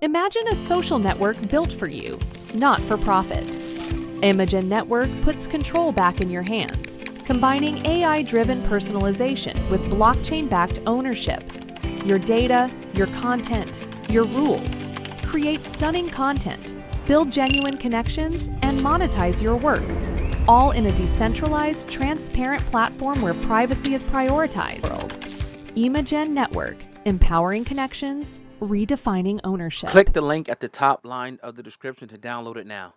Imagine a social network built for you, not for profit. Imogen Network puts control back in your hands, combining AI-driven personalization with blockchain-backed ownership. Your data, your content, your rules. Create stunning content, build genuine connections, and monetize your work, all in a decentralized, transparent platform where privacy is prioritized. Imogen Network, empowering connections, redefining ownership. Click the link at the top line of the description to download it now.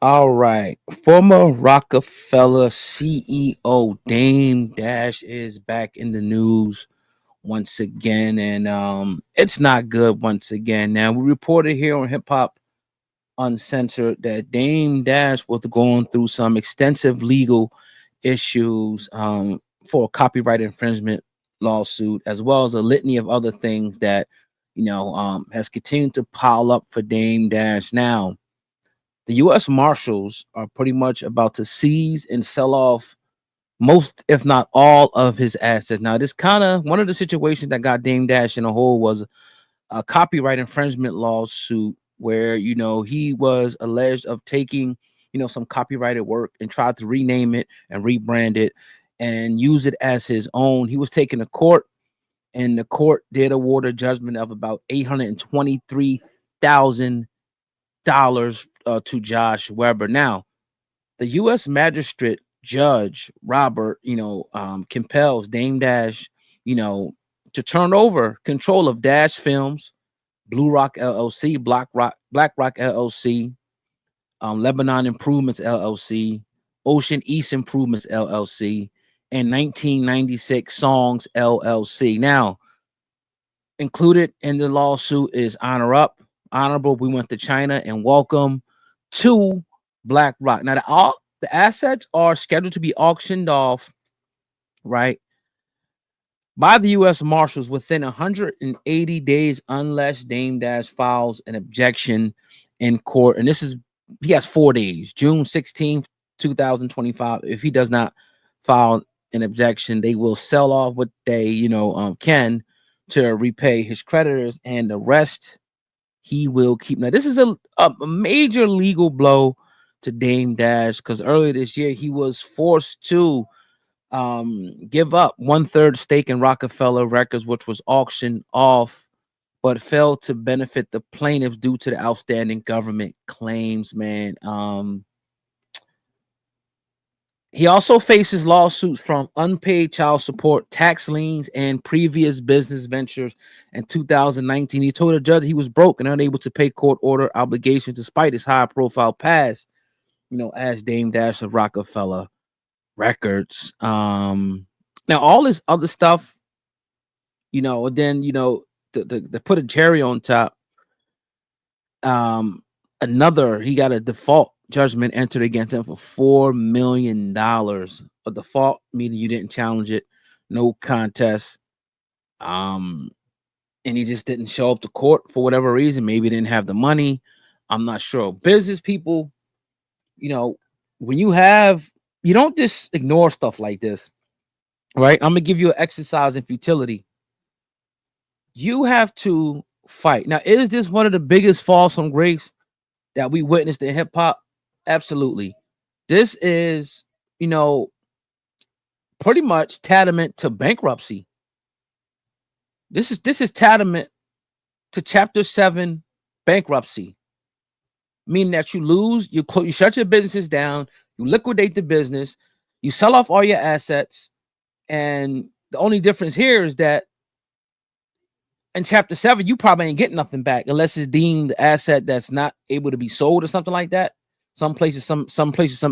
All right. Former Rockefeller CEO Dame Dash is back in the news once again, and it's not good once again. Now, we reported here on Hip Hop Uncensored that Dame Dash was going through some extensive legal issues for a copyright infringement lawsuit, as well as a litany of other things that has continued to pile up for Dame Dash. Now, the U.S. Marshals are pretty much about to seize and sell off most, if not all, of his assets. Now, this kind of one of the situations that got Dame Dash in a hole was a copyright infringement lawsuit where, he was alleged of taking, some copyrighted work and tried to rename it and rebrand it and use it as his own. He was taken to court, and the court did award a judgment of about $823,000 to Josh Weber. Now, the U.S. Magistrate Judge Robert, compels Dame Dash, to turn over control of Dash Films, Bluroc LLC, Blakroc LLC, Lebanon Improvements LLC, East Improvements LLC, and 1996 Songs LLC. Now, included in the lawsuit is Honorable, we went to China, and welcome to Blakroc. Now, the assets are scheduled to be auctioned off, right, by the U.S. Marshals within 180 days, unless Dame Dash files an objection in court. And he has 4 days, June 16th, 2025. If he does not file an objection, they will sell off what they, can to repay his creditors, and the rest he will keep. Now, this is a major legal blow to Dame Dash, because earlier this year he was forced to give up 1/3 stake in Rockefeller Records, which was auctioned off, but failed to benefit the plaintiffs due to the outstanding government claims, man. He also faces lawsuits from unpaid child support, tax liens, and previous business ventures. In 2019, he told a judge he was broke and unable to pay court order obligations despite his high-profile past, as Dame Dash of Rockefeller Records. Now, all this other stuff, and then, to put a cherry on top, he got a default judgment entered against him for $4 million. A default meaning you didn't challenge it, no contest. And he just didn't show up to court for whatever reason. Maybe he didn't have the money. I'm not sure. Business people, when you don't just ignore stuff like this, right? I'm gonna give you an exercise in futility. You have to fight. Now, is this one of the biggest falls from grace that we witnessed in hip hop? Absolutely. This is, pretty much tantamount to bankruptcy. This is tantamount to Chapter 7 bankruptcy, meaning that you lose, you shut your businesses down, you liquidate the business, you sell off all your assets, and the only difference here is that in Chapter 7, you probably ain't getting nothing back unless it's deemed the asset that's not able to be sold or something like that. Some places, some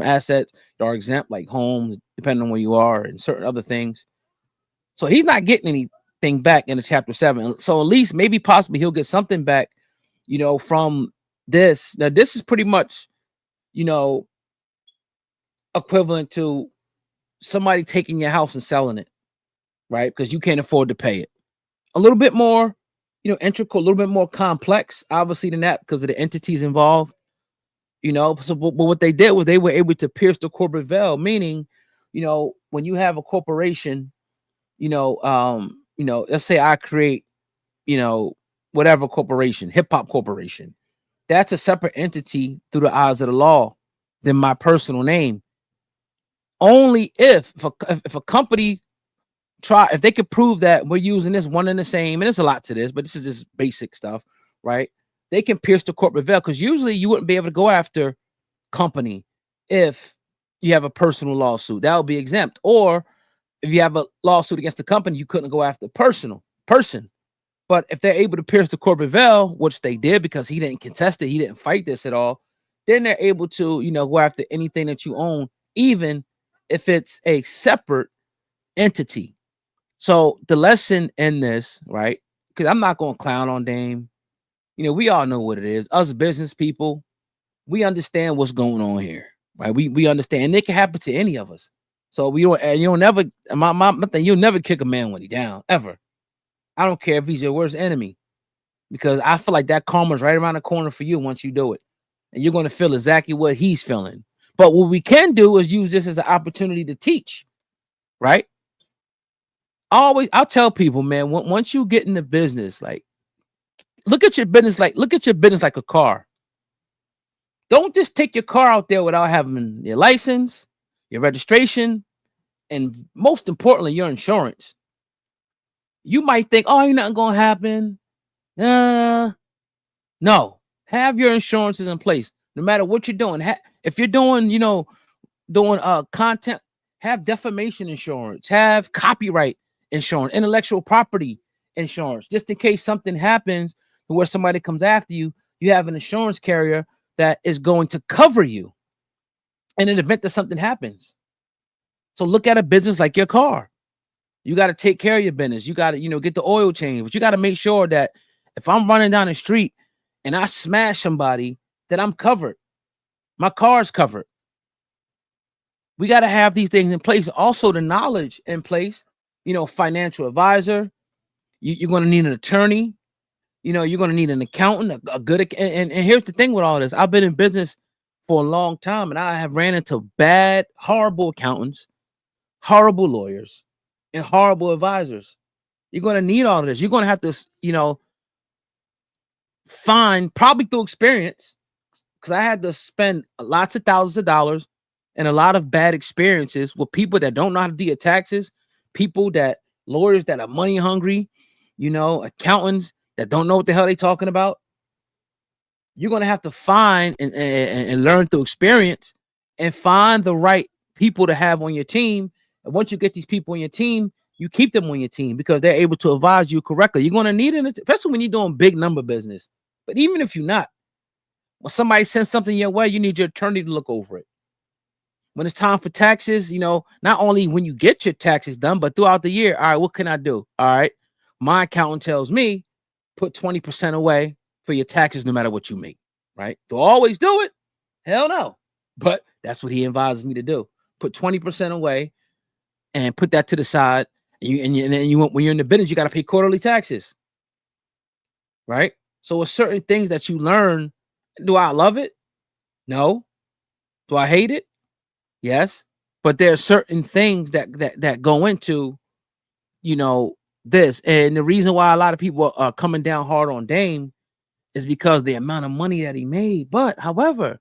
assets are exempt, like homes, depending on where you are, and certain other things. So he's not getting anything back in the Chapter 7. So at least maybe possibly he'll get something back, from this. Now, this is pretty much, equivalent to somebody taking your house and selling it, right? Because you can't afford to pay it. A little bit more, intricate, a little bit more complex, obviously, than that because of the entities involved. So but what they did was they were able to pierce the corporate veil, meaning, when you have a corporation, let's say I create, whatever corporation, hip hop corporation. That's a separate entity through the eyes of the law than my personal name. Only if a company if they could prove that we're using this one and the same, and there's a lot to this, but this is just basic stuff, right? They can pierce the corporate veil, because usually you wouldn't be able to go after company if you have a personal lawsuit. That would be exempt. Or if you have a lawsuit against the company, you couldn't go after person. But if they're able to pierce the corporate veil, which they did because he didn't contest it, he didn't fight this at all, then they're able to, go after anything that you own, even if it's a separate entity. So the lesson in this, right? Because I'm not going to clown on Dame. We all know what it is. Us business people, we understand what's going on here, right? We understand, and it can happen to any of us. So you'll never, my thing, you'll never kick a man when he's down, ever. I don't care if he's your worst enemy, because I feel like that karma's right around the corner for you once you do it, and you're going to feel exactly what he's feeling. But what we can do is use this as an opportunity to teach, right? I'll tell people, man, once you get into business, like, look at your business like a car. Don't just take your car out there without having your license, your registration, and most importantly, your insurance. You might think, oh, ain't nothing gonna happen. No, have your insurances in place, no matter what you're doing. If you're doing, content, have defamation insurance, have copyright insurance, intellectual property insurance, just in case something happens where somebody comes after you. You have an insurance carrier that is going to cover you in an event that something happens. So look at a business like your car. You got to take care of your business. You got to, get the oil change, but you got to make sure that if I'm running down the street and I smash somebody, that I'm covered. My car's covered. We got to have these things in place. Also, the knowledge in place, financial advisor. You're going to need an attorney. You're going to need an accountant, a good. And here's the thing with all this. I've been in business for a long time, and I have ran into bad, horrible accountants, horrible lawyers, and horrible advisors. You're going to need all of this. You're going to have to, find, probably through experience, because I had to spend lots of thousands of dollars and a lot of bad experiences with people that don't know how to do your taxes, lawyers that are money hungry, accountants that don't know what the hell they're talking about. You're going to have to find and learn through experience and find the right people to have on your team. And once you get these people on your team, you keep them on your team because they're able to advise you correctly. You're going to need it, especially when you're doing big number business. But even if you're not, when somebody sends something your way, you need your attorney to look over it. When it's time for taxes, not only when you get your taxes done, but throughout the year. All right, what can I do? All right, my accountant tells me put 20% away for your taxes no matter what you make, right? Do I always do it? Hell no. But that's what he advises me to do. Put 20% away and put that to the side. And when you're in the business, you got to pay quarterly taxes, right? So with certain things that you learn, do I love it? No. Do I hate it? Yes. But there are certain things that go into, this. And the reason why a lot of people are coming down hard on Dame is because the amount of money that he made. But however,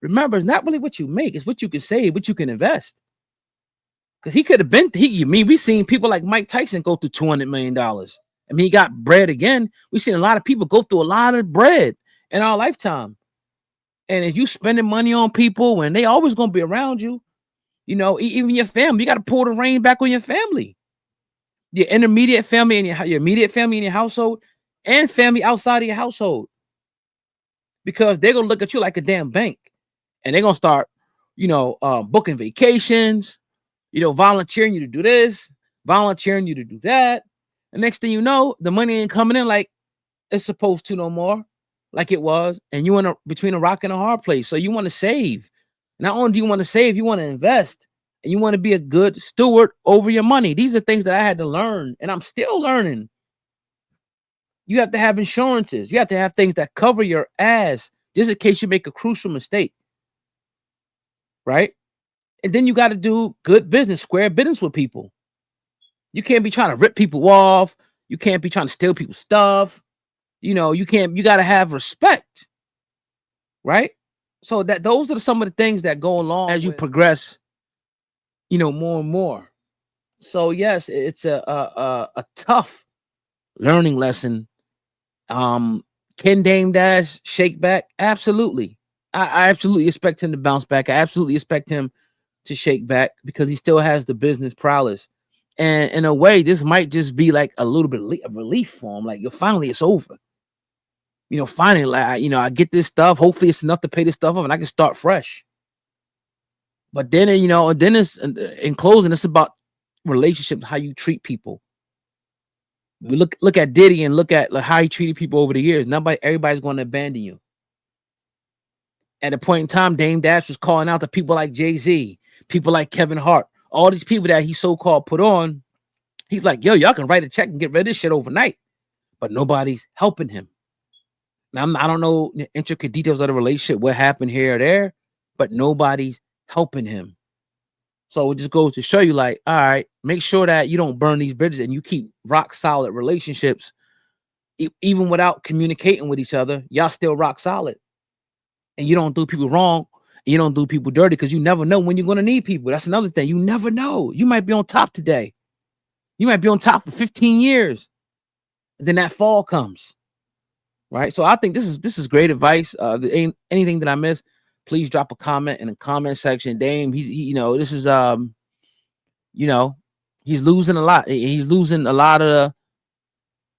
remember, it's not really what you make, it's what you can save, what you can invest. Because he could have been, we've seen people like Mike Tyson go through $200 million. I mean, he got bread again. We've seen a lot of people go through a lot of bread in our lifetime. And if you spending money on people when they always going to be around you, even your family, you got to pull the rein back on your family. Your intermediate family and your immediate family in your household and family outside of your household. Because they're going to look at you like a damn bank. And they're going to start, booking vacations, volunteering you to do this, volunteering you to do that. And next thing you know, the money ain't coming in like it's supposed to no more, like it was. And you in between a rock and a hard place. So you want to save. Not only do you want to save, you want to invest. And you want to be a good steward over your money. These are things that I had to learn, and I'm still learning. You have to have insurances. You have to have things that cover your ass just in case you make a crucial mistake. Right? And then you got to do good business, square business with people. You can't be trying to rip people off. You can't be trying to steal people's stuff. You know, you got to have respect, right? So those are some of the things that go along as you progress, you know, more and more. So yes, it's a tough learning lesson. Can Dame Dash shake back? Absolutely. I absolutely expect him to bounce back. I absolutely expect him to shake back because he still has the business prowess. And in a way, this might just be like a little bit of relief for him. Like, finally, it's over. You know, finally, like, I get this stuff. Hopefully, it's enough to pay this stuff off, and I can start fresh. But then, then it's in closing, it's about relationships, how you treat people. We look at Diddy and look at like how he treated people over the years. Everybody's going to abandon you. At a point in time, Dame Dash was calling out to people like Jay-Z, people like Kevin Hart, all these people that he so-called put on. He's like, yo, y'all can write a check and get rid of this shit overnight. But nobody's helping him. Now, I don't know the intricate details of the relationship, what happened here or there, but nobody's helping him. So it just goes to show you, like, all right, make sure that you don't burn these bridges and you keep rock solid relationships. Even without communicating with each other, y'all still rock solid. And you don't do people wrong. You don't do people dirty because you never know when you're going to need people. That's another thing. You never know. You might be on top today. You might be on top for 15 years. Then that fall comes. Right. So I think this is great advice. Anything that I missed, please drop a comment in the comment section. Dame, this is he's losing a lot. He's losing a lot of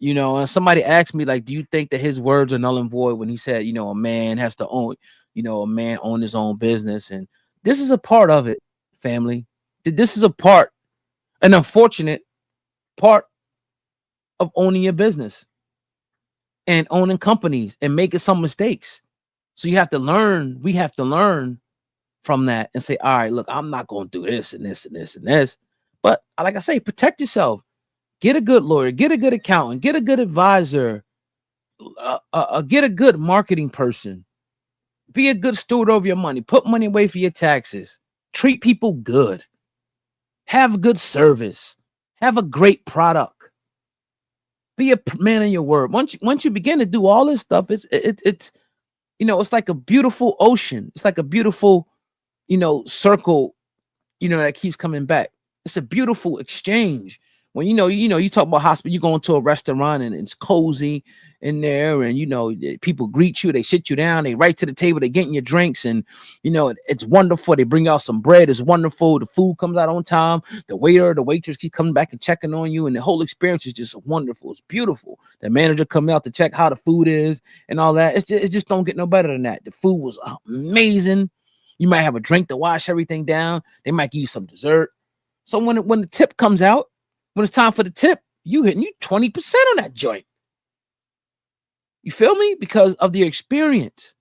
and somebody asked me, like, do you think that his words are null and void when he said, a man has to own, a man own his own business? And this is a part of it, family. This is an unfortunate part of owning your business and owning companies and making some mistakes. So you have to learn. We have to learn from that and say, all right, look, I'm not going to do this and this and this and this. But like I say, protect yourself. Get a good lawyer, get a good accountant, get a good advisor, get a good marketing person. Be a good steward over your money. Put money away for your taxes. Treat people good. Have good service. Have a great product. Be a man of your word. Once you begin to do all this stuff, it's it's like a beautiful ocean. It's like a beautiful, circle, that keeps coming back. It's a beautiful exchange. When you talk about hospital, you go into a restaurant and it's cozy in there, and people greet you, they sit you down, they right to the table, they getting your drinks, and it's wonderful. They bring out some bread, it's wonderful. The food comes out on time. The waiter, the waitress keep coming back and checking on you, and the whole experience is just wonderful. It's beautiful. The manager coming out to check how the food is and all that. It just don't get no better than that. The food was amazing. You might have a drink to wash everything down. They might give you some dessert. So when the tip comes out, when it's time for the tip, you hitting 20% on that joint. You feel me? Because of the experience.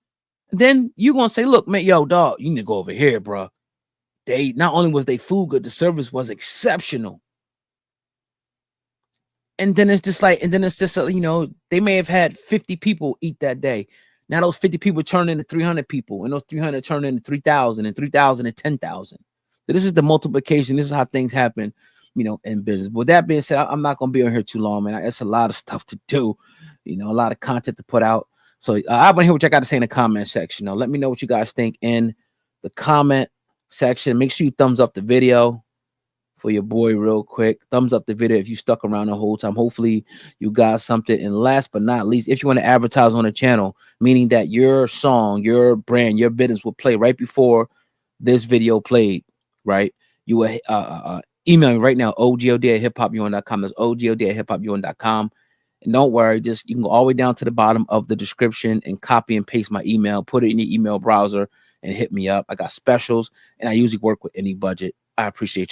And then you're going to say, look, man, yo, dog, you need to go over here, bro. Not only was they food good, the service was exceptional. And then it's just they may have had 50 people eat that day. Now those 50 people turn into 300 people, and those 300 turn into 3,000, and 3,000 and 10,000. So this is the multiplication. This is how things happen, in business. But with that being said, I'm not going to be on here too long, man. It's a lot of stuff to do, a lot of content to put out. So I want to hear what y'all got to say in the comment section. Let me know what you guys think in the comment section. Make sure you thumbs up the video for your boy real quick. Thumbs up the video if you stuck around the whole time. Hopefully you got something. And last but not least, if you want to advertise on the channel, meaning that your song, your brand, your business will play right before this video played, right? You will email me right now, ogod@hiphopun.com. That's ogod@hiphopun.com. And don't worry, you can go all the way down to the bottom of the description and copy and paste my email, put it in your email browser and hit me up. I got specials, and I usually work with any budget. I appreciate y'all.